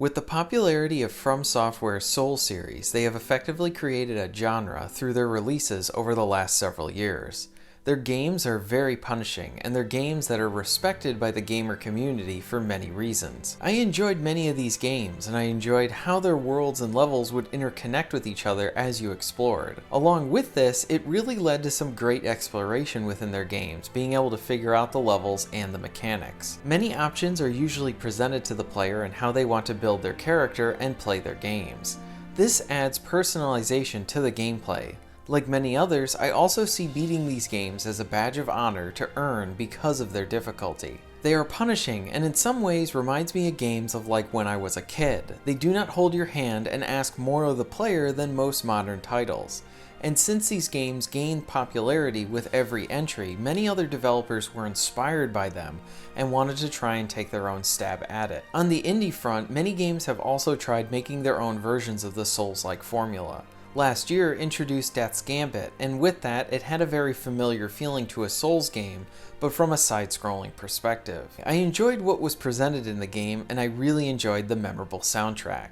With the popularity of From Software's Souls series, they have effectively created a genre through their releases over the last several years. Their games are very punishing, and they're games that are respected by the gamer community for many reasons. I enjoyed many of these games, and I enjoyed how their worlds and levels would interconnect with each other as you explored. Along with this, it really led to some great exploration within their games, being able to figure out the levels and the mechanics. Many options are usually presented to the player and how they want to build their character and play their games. This adds personalization to the gameplay. Like many others, I also see beating these games as a badge of honor to earn because of their difficulty. They are punishing and in some ways reminds me of games of like when I was a kid. They do not hold your hand and ask more of the player than most modern titles. And since these games gained popularity with every entry, many other developers were inspired by them and wanted to try and take their own stab at it. On the indie front, many games have also tried making their own versions of the Souls-like formula. Last year introduced Death's Gambit, and with that it had a very familiar feeling to a Souls game, but from a side-scrolling perspective. I enjoyed what was presented in the game, and I really enjoyed the memorable soundtrack.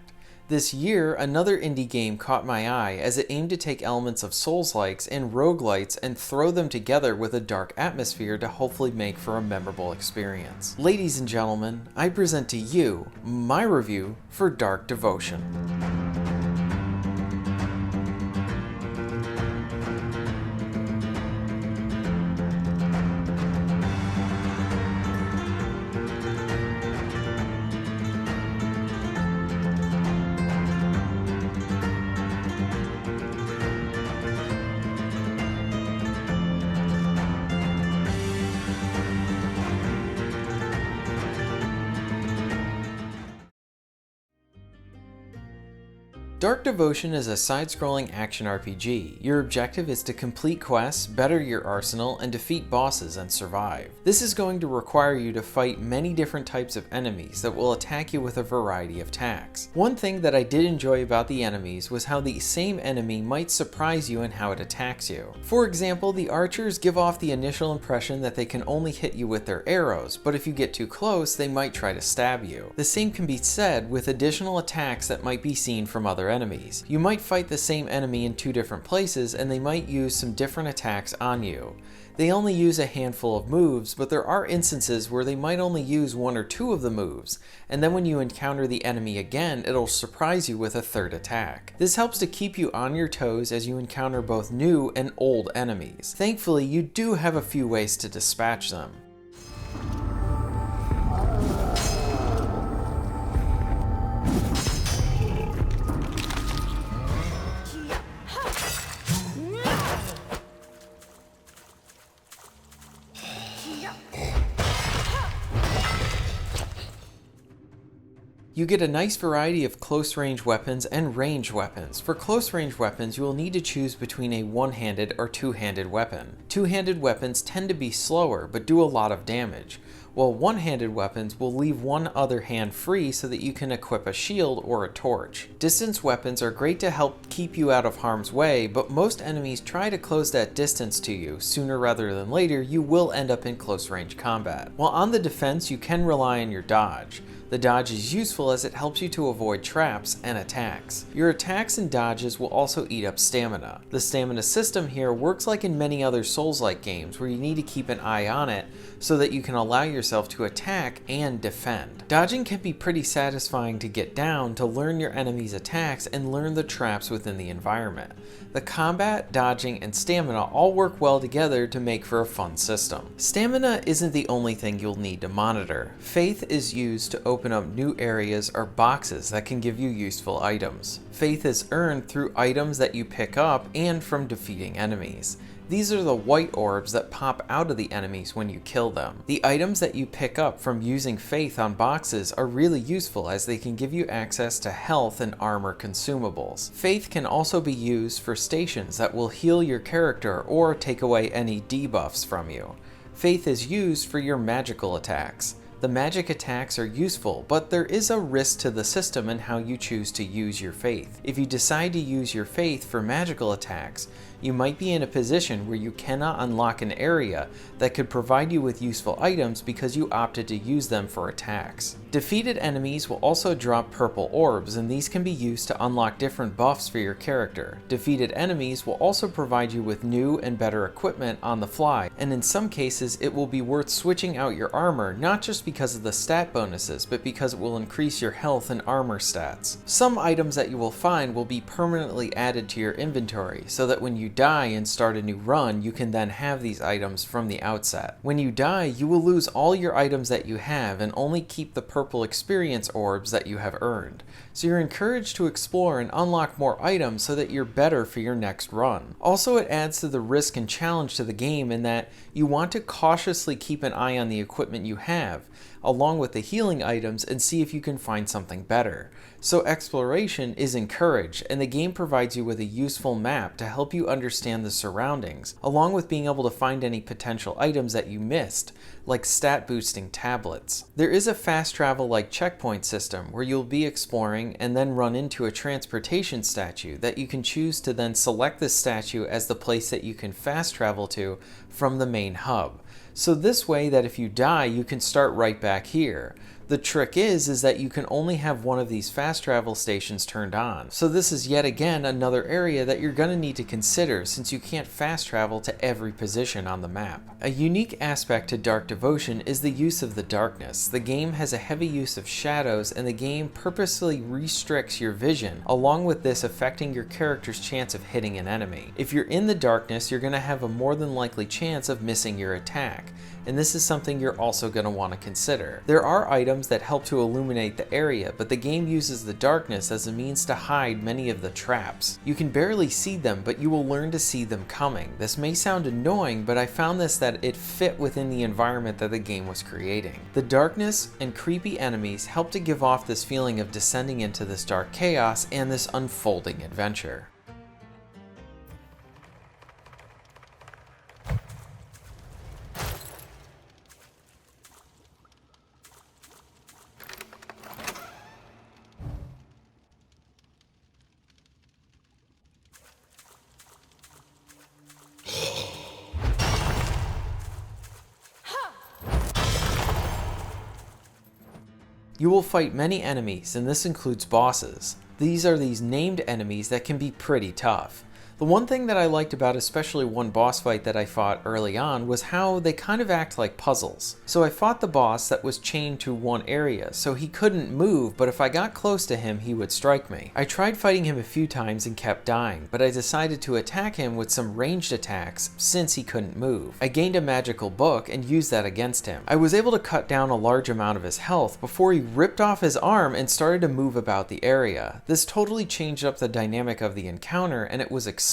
This year, another indie game caught my eye as it aimed to take elements of Souls-likes and roguelites and throw them together with a dark atmosphere to hopefully make for a memorable experience. Ladies and gentlemen, I present to you my review for Dark Devotion. Dark Devotion is a side-scrolling action RPG. Your objective is to complete quests, better your arsenal, and defeat bosses and survive. This is going to require you to fight many different types of enemies that will attack you with a variety of attacks. One thing that I did enjoy about the enemies was how the same enemy might surprise you in how it attacks you. For example, the archers give off the initial impression that they can only hit you with their arrows, but if you get too close, they might try to stab you. The same can be said with additional attacks that might be seen from other enemies. You might fight the same enemy in two different places and they might use some different attacks on you. They only use a handful of moves, but there are instances where they might only use one or two of the moves, and then when you encounter the enemy again, it'll surprise you with a third attack. This helps to keep you on your toes as you encounter both new and old enemies. Thankfully, you do have a few ways to dispatch them. You get a nice variety of close-range weapons and ranged weapons. For close-range weapons, you will need to choose between a one-handed or two-handed weapon. Two-handed weapons tend to be slower, but do a lot of damage, while one-handed weapons will leave one other hand free so that you can equip a shield or a torch. Distance weapons are great to help keep you out of harm's way, but most enemies try to close that distance to you. Sooner rather than later, you will end up in close-range combat. While on the defense, you can rely on your dodge. The dodge is useful as it helps you to avoid traps and attacks. Your attacks and dodges will also eat up stamina. The stamina system here works like in many other Souls-like games where you need to keep an eye on it so that you can allow yourself to attack and defend. Dodging can be pretty satisfying to get down to learn your enemy's attacks and learn the traps within the environment. The combat, dodging, and stamina all work well together to make for a fun system. Stamina isn't the only thing you'll need to monitor. Faith is used to open up new areas or boxes that can give you useful items. Faith is earned through items that you pick up and from defeating enemies. These are the white orbs that pop out of the enemies when you kill them. The items that you pick up from using Faith on boxes are really useful as they can give you access to health and armor consumables. Faith can also be used for stations that will heal your character or take away any debuffs from you. Faith is used for your magical attacks. The magic attacks are useful, but there is a risk to the system in how you choose to use your faith. If you decide to use your faith for magical attacks, you might be in a position where you cannot unlock an area that could provide you with useful items because you opted to use them for attacks. Defeated enemies will also drop purple orbs, and these can be used to unlock different buffs for your character. Defeated enemies will also provide you with new and better equipment on the fly, and in some cases it will be worth switching out your armor, not just because of the stat bonuses, but because it will increase your health and armor stats. Some items that you will find will be permanently added to your inventory, so that when you die and start a new run, you can then have these items from the outset. When you die, you will lose all your items that you have and only keep the purple experience orbs that you have earned. So you're encouraged to explore and unlock more items so that you're better for your next run. Also, it adds to the risk and challenge to the game in that you want to cautiously keep an eye on the equipment you have, along with the healing items, and see if you can find something better. So exploration is encouraged, and the game provides you with a useful map to help you understand the surroundings, along with being able to find any potential items that you missed, like stat boosting tablets. There is a fast travel like checkpoint system where you'll be exploring and then run into a transportation statue that you can choose to then select this statue as the place that you can fast travel to from the main hub. So this way that if you die, you can start right back here. The trick is that you can only have one of these fast travel stations turned on. So this is yet again another area that you're going to need to consider, since you can't fast travel to every position on the map. A unique aspect to Dark Devotion is the use of the darkness. The game has a heavy use of shadows, and the game purposely restricts your vision, along with this affecting your character's chance of hitting an enemy. If you're in the darkness, you're going to have a more than likely chance of missing your attack, and this is something you're also going to want to consider. There are items that help to illuminate the area, but the game uses the darkness as a means to hide many of the traps. You can barely see them, but you will learn to see them coming. This may sound annoying, but I found that it fit within the environment that the game was creating. The darkness and creepy enemies help to give off this feeling of descending into this dark chaos and this unfolding adventure. You will fight many enemies, and this includes bosses. These are these named enemies that can be pretty tough. The one thing that I liked about especially one boss fight that I fought early on was how they kind of act like puzzles. So I fought the boss that was chained to one area, so he couldn't move, but if I got close to him, he would strike me. I tried fighting him a few times and kept dying, but I decided to attack him with some ranged attacks since he couldn't move. I gained a magical book and used that against him. I was able to cut down a large amount of his health before he ripped off his arm and started to move about the area. This totally changed up the dynamic of the encounter, and it was exciting.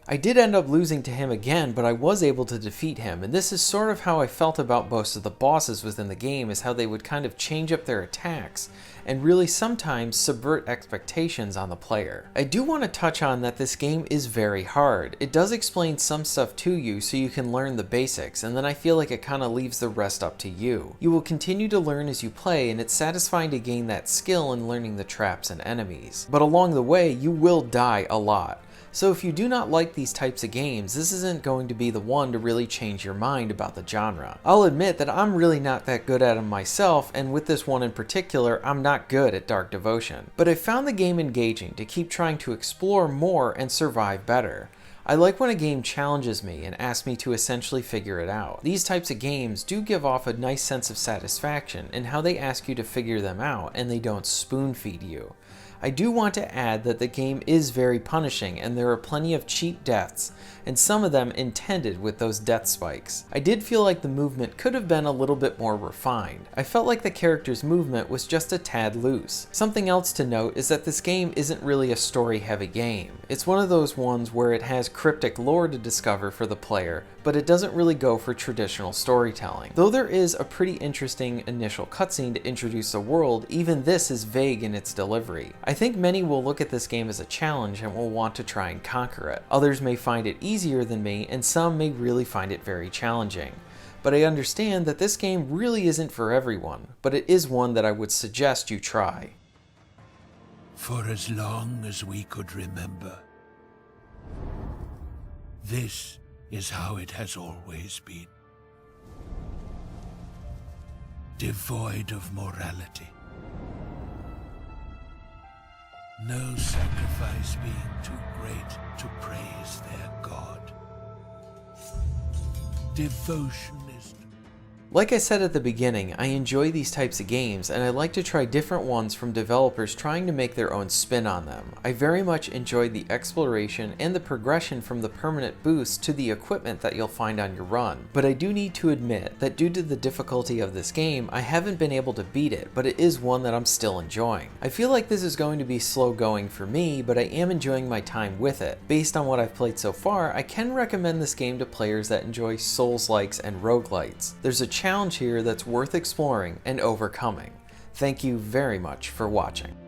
I did end up losing to him again, but I was able to defeat him, and this is sort of how I felt about most of the bosses within the game, is how they would kind of change up their attacks and really sometimes subvert expectations on the player. I do want to touch on that this game is very hard. It does explain some stuff to you so you can learn the basics, and then I feel like it kind of leaves the rest up to you. You will continue to learn as you play, and it's satisfying to gain that skill in learning the traps and enemies. But along the way, you will die a lot. So if you do not like these types of games, this isn't going to be the one to really change your mind about the genre. I'll admit that I'm really not that good at them myself, and with this one in particular, I'm not good at Dark Devotion. But I found the game engaging to keep trying to explore more and survive better. I like when a game challenges me and asks me to essentially figure it out. These types of games do give off a nice sense of satisfaction in how they ask you to figure them out and they don't spoon feed you. I do want to add that the game is very punishing, and there are plenty of cheap deaths, and some of them intended with those death spikes. I did feel like the movement could have been a little bit more refined. I felt like the character's movement was just a tad loose. Something else to note is that this game isn't really a story-heavy game. It's one of those ones where it has cryptic lore to discover for the player, but it doesn't really go for traditional storytelling. Though there is a pretty interesting initial cutscene to introduce the world, even this is vague in its delivery. I think many will look at this game as a challenge and will want to try and conquer it. Others may find it easier than me, and some may really find it very challenging. but I understand that this game really isn't for everyone, but it is one that I would suggest you try. For as long as we could remember, this is how it has always been. Devoid of morality. No sacrifice being too great to praise their God. Devotion is... Like I said at the beginning, I enjoy these types of games, and I like to try different ones from developers trying to make their own spin on them. I very much enjoyed the exploration and the progression from the permanent boosts to the equipment that you'll find on your run, but I do need to admit that due to the difficulty of this game, I haven't been able to beat it, but it is one that I'm still enjoying. I feel like this is going to be slow going for me, but I am enjoying my time with it. Based on what I've played so far, I can recommend this game to players that enjoy Souls-likes and roguelites. There's a challenge here that's worth exploring and overcoming. Thank you very much for watching.